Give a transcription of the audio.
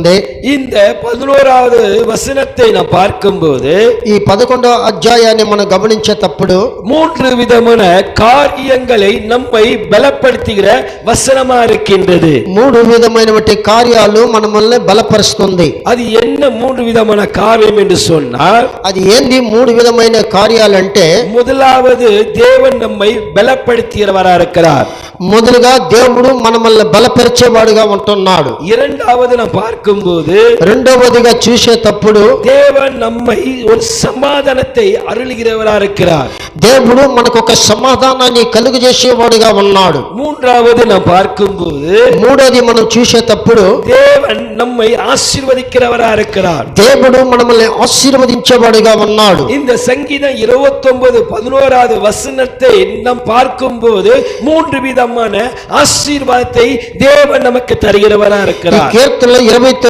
ఉంటుంది. இந்த 11வது வசனத்தை நாம் பார்க்கும்போது ఈ 11వ అధ్యాయాన్ని మనం గమనించేటప్పుడు 3 விதமான காரியங்களை நம்மை பலப்படுத்துகிற வசனமா இருக்கின்றது. 3 విధమైనటువంటి కార్యాలు మనల్ని బలపరుస్తుంది. அது என்ன 3 விதமான காரியம் என்று சொன்னால், అది ఏంది 3 విధమైన కార్యాలంటే, முதலாவது தேவன் நம்மை பலப்படுத்துகிறவரா இருக்கிறார். మొదలుగా దేవుడు మనల్ని బలపరిచేవాడుగా ఉంటున్నాడు. இரண்டாவது நாம் பார்க்கும்போது రెండవదిగా చూసేటప్పుడు தேவன் நம்மை ஒரு சமாதானத்தை அருளுகிறவரா இருக்கிறார். దేవుడు మనకు ఒక సమాధానాన్ని కలుగజేసేవాడుగా ఉన్నాడు. மூன்றாவது நாம் பார்க்கும்போது మూడోది మనం చూసేటప్పుడు தேவன் நம்மை ஆசீர்வதிக்கிறவரா இருக்கிறார். దేవుడు మనల్ని ఆశీర్వదించేవాడుగా ఉన్నాడు. இந்த சங்கீதம் 29:11வது வசனத்தை நாம் பார்க்கும்போது 3 விதமான ஆசீர்வாதத்தை தேவன் நமக்கு தருகிறவரா இருக்கிறார். కీర్తనలు 29